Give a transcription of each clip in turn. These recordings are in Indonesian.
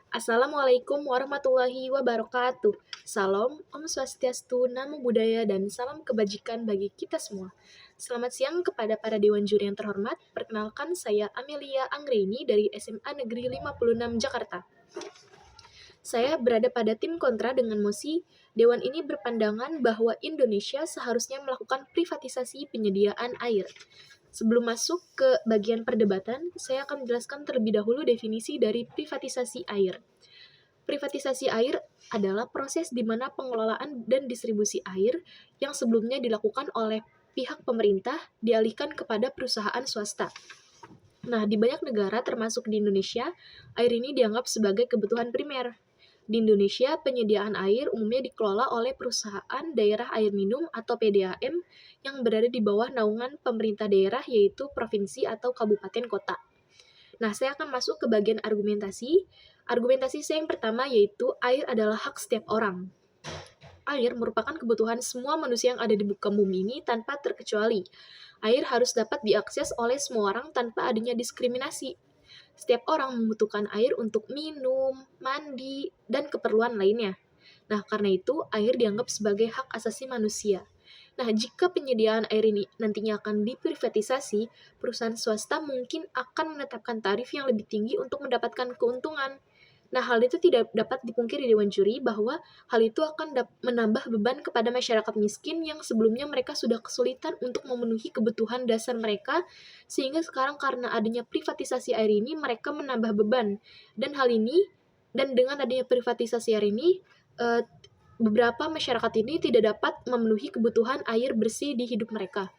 Assalamualaikum warahmatullahi wabarakatuh. Salam, Om Swastiastu, Namo Buddhaya, dan salam kebajikan bagi kita semua. Selamat siang kepada para Dewan Juri yang terhormat. Perkenalkan, saya Amelia Anggreni dari SMA Negeri 56 Jakarta. Saya berada pada tim kontra dengan mosi. Dewan ini berpandangan bahwa Indonesia seharusnya melakukan privatisasi penyediaan air. Sebelum masuk ke bagian perdebatan, saya akan menjelaskan terlebih dahulu definisi dari privatisasi air. Privatisasi air adalah proses di mana pengelolaan dan distribusi air yang sebelumnya dilakukan oleh pihak pemerintah dialihkan kepada perusahaan swasta. Nah, di banyak negara termasuk di Indonesia, air ini dianggap sebagai kebutuhan primer. Di Indonesia, penyediaan air umumnya dikelola oleh perusahaan daerah air minum atau PDAM yang berada di bawah naungan pemerintah daerah yaitu provinsi atau kabupaten kota. Nah, saya akan masuk ke bagian argumentasi. Argumentasi saya yang pertama yaitu air adalah hak setiap orang. Air merupakan kebutuhan semua manusia yang ada di muka bumi ini tanpa terkecuali. Air harus dapat diakses oleh semua orang tanpa adanya diskriminasi. Setiap orang membutuhkan air untuk minum, mandi, dan keperluan lainnya. Nah, karena itu, air dianggap sebagai hak asasi manusia. Nah, jika penyediaan air ini nantinya akan diprivatisasi, perusahaan swasta mungkin akan menetapkan tarif yang lebih tinggi untuk mendapatkan keuntungan. Nah, hal itu tidak dapat dipungkiri Dewan Juri bahwa hal itu akan menambah beban kepada masyarakat miskin yang sebelumnya mereka sudah kesulitan untuk memenuhi kebutuhan dasar mereka, sehingga sekarang karena adanya privatisasi air ini, mereka menambah beban. Dan dengan adanya privatisasi air ini, beberapa masyarakat ini tidak dapat memenuhi kebutuhan air bersih di hidup mereka.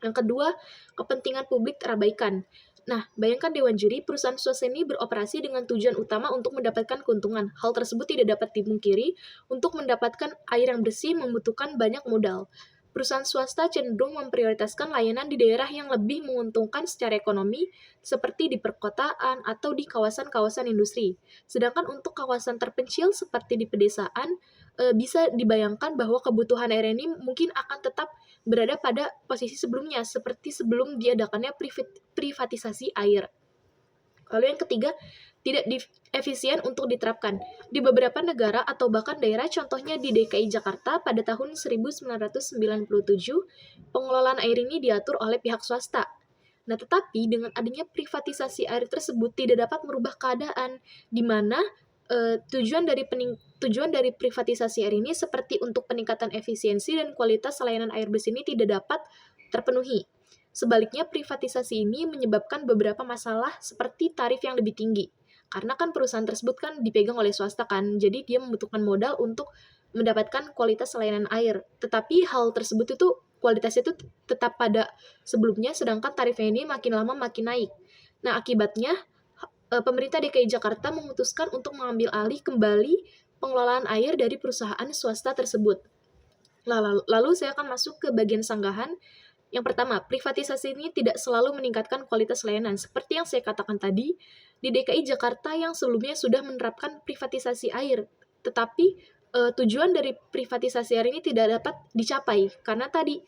Yang kedua, kepentingan publik terabaikan. Nah, bayangkan Dewan Juri, perusahaan swasta ini beroperasi dengan tujuan utama untuk mendapatkan keuntungan. Hal tersebut tidak dapat dipungkiri, untuk mendapatkan air yang bersih membutuhkan banyak modal. Perusahaan swasta cenderung memprioritaskan layanan di daerah yang lebih menguntungkan secara ekonomi, seperti di perkotaan atau di kawasan-kawasan industri. Sedangkan untuk kawasan terpencil seperti di pedesaan, bisa dibayangkan bahwa kebutuhan air ini mungkin akan tetap berada pada posisi sebelumnya, seperti sebelum diadakannya privatisasi air. Lalu yang ketiga, tidak efisien untuk diterapkan. Di beberapa negara atau bahkan daerah, contohnya di DKI Jakarta pada tahun 1997, pengelolaan air ini diatur oleh pihak swasta. Nah, tetapi dengan adanya privatisasi air tersebut tidak dapat merubah keadaan, di mana tujuan dari privatisasi air ini seperti untuk peningkatan efisiensi dan kualitas layanan air bersih ini tidak dapat terpenuhi. Sebaliknya, privatisasi ini menyebabkan beberapa masalah seperti tarif yang lebih tinggi. Karena kan perusahaan tersebut kan dipegang oleh swasta kan, jadi dia membutuhkan modal untuk mendapatkan kualitas layanan air. Tetapi hal tersebut itu kualitasnya itu tetap pada sebelumnya, sedangkan tarifnya ini makin lama makin naik. Nah, akibatnya pemerintah DKI Jakarta memutuskan untuk mengambil alih kembali pengelolaan air dari perusahaan swasta tersebut. Lalu saya akan masuk ke bagian sanggahan. Yang pertama, privatisasi ini tidak selalu meningkatkan kualitas layanan. Seperti yang saya katakan tadi, di DKI Jakarta yang sebelumnya sudah menerapkan privatisasi air, tetapi tujuan dari privatisasi air ini tidak dapat dicapai, karena tadi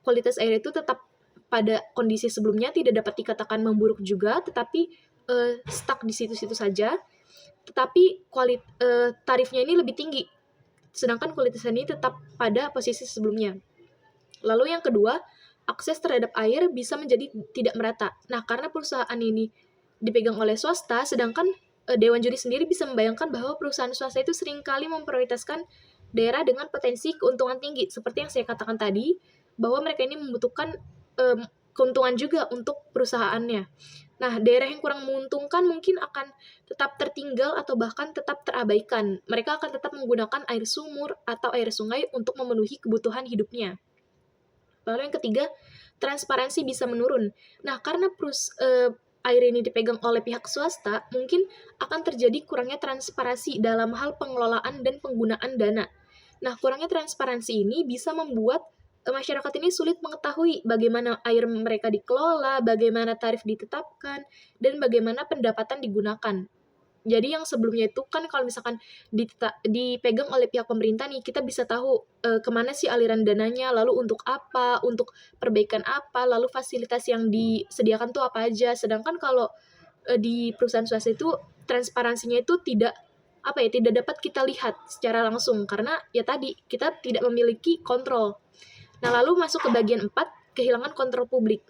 kualitas air itu tetap pada kondisi sebelumnya, tidak dapat dikatakan memburuk juga, tetapi stuck di situ-situ saja, tetapi tarifnya ini lebih tinggi, sedangkan kualitasnya ini tetap pada posisi sebelumnya. Lalu yang kedua, akses terhadap air bisa menjadi tidak merata. Nah, karena perusahaan ini dipegang oleh swasta, sedangkan Dewan Juri sendiri bisa membayangkan bahwa perusahaan swasta itu seringkali memprioritaskan daerah dengan potensi keuntungan tinggi. Seperti yang saya katakan tadi, bahwa mereka ini membutuhkan keuntungan juga untuk perusahaannya. Nah, daerah yang kurang menguntungkan mungkin akan tetap tertinggal atau bahkan tetap terabaikan. Mereka akan tetap menggunakan air sumur atau air sungai untuk memenuhi kebutuhan hidupnya. Lalu yang ketiga, transparansi bisa menurun. Nah, karena air ini dipegang oleh pihak swasta, mungkin akan terjadi kurangnya transparansi dalam hal pengelolaan dan penggunaan dana. Nah, kurangnya transparansi ini bisa membuat masyarakat ini sulit mengetahui bagaimana air mereka dikelola, bagaimana tarif ditetapkan, dan bagaimana pendapatan digunakan. Jadi yang sebelumnya itu kan kalau misalkan dipegang oleh pihak pemerintah nih, kita bisa tahu kemana sih aliran dananya, lalu untuk apa, untuk perbaikan apa, lalu fasilitas yang disediakan tuh apa aja. Sedangkan kalau di perusahaan swasta itu transparansinya itu tidak dapat kita lihat secara langsung karena ya tadi kita tidak memiliki kontrol. Nah, lalu masuk ke bagian 4, kehilangan kontrol publik.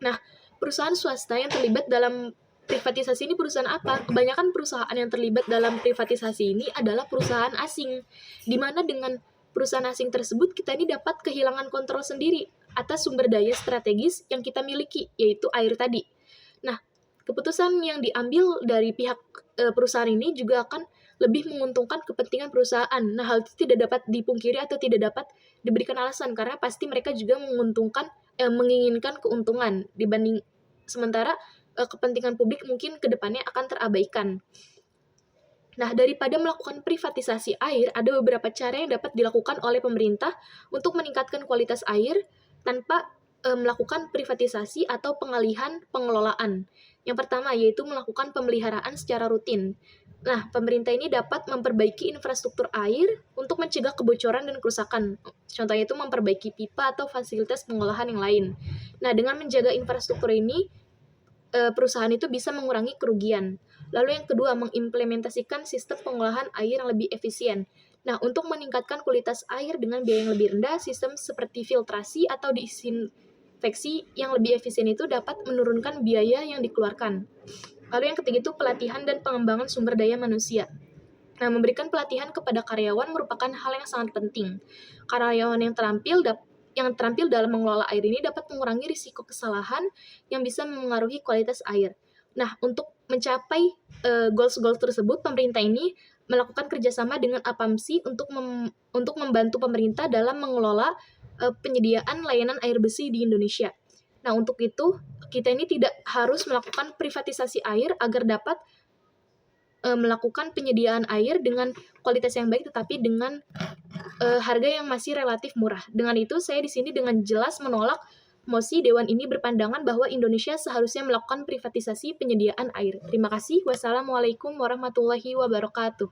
Nah, perusahaan swasta yang terlibat dalam privatisasi ini perusahaan apa? Kebanyakan perusahaan yang terlibat dalam privatisasi ini adalah perusahaan asing, di mana dengan perusahaan asing tersebut kita ini dapat kehilangan kontrol sendiri atas sumber daya strategis yang kita miliki, yaitu air tadi. Nah, keputusan yang diambil dari pihak perusahaan ini juga akan lebih menguntungkan kepentingan perusahaan. Nah, hal itu tidak dapat dipungkiri atau tidak dapat diberikan alasan karena pasti mereka juga menginginkan keuntungan dibanding sementara kepentingan publik mungkin kedepannya akan terabaikan. Nah, daripada melakukan privatisasi air, ada beberapa cara yang dapat dilakukan oleh pemerintah untuk meningkatkan kualitas air tanpa melakukan privatisasi atau pengalihan pengelolaan. Yang pertama yaitu melakukan pemeliharaan secara rutin. Nah, pemerintah ini dapat memperbaiki infrastruktur air untuk mencegah kebocoran dan kerusakan. Contohnya itu memperbaiki pipa atau fasilitas pengolahan yang lain. Nah, dengan menjaga infrastruktur ini, perusahaan itu bisa mengurangi kerugian. Lalu yang kedua, mengimplementasikan sistem pengolahan air yang lebih efisien. Nah, untuk meningkatkan kualitas air dengan biaya yang lebih rendah, sistem seperti filtrasi atau disinfeksi yang lebih efisien itu dapat menurunkan biaya yang dikeluarkan. Lalu yang ketiga itu pelatihan dan pengembangan sumber daya manusia. Nah, memberikan pelatihan kepada karyawan merupakan hal yang sangat penting. Karyawan yang terampil dalam mengelola air ini dapat mengurangi risiko kesalahan yang bisa mengaruhi kualitas air. Nah, untuk mencapai goals-goals tersebut, pemerintah ini melakukan kerjasama dengan APAMSI untuk membantu pemerintah dalam mengelola penyediaan layanan air bersih di Indonesia. Nah, untuk itu, kita ini tidak harus melakukan privatisasi air agar dapat melakukan penyediaan air dengan kualitas yang baik, tetapi dengan harga yang masih relatif murah. Dengan itu, saya di sini dengan jelas menolak mosi Dewan ini berpandangan bahwa Indonesia seharusnya melakukan privatisasi penyediaan air. Terima kasih. Wassalamualaikum warahmatullahi wabarakatuh.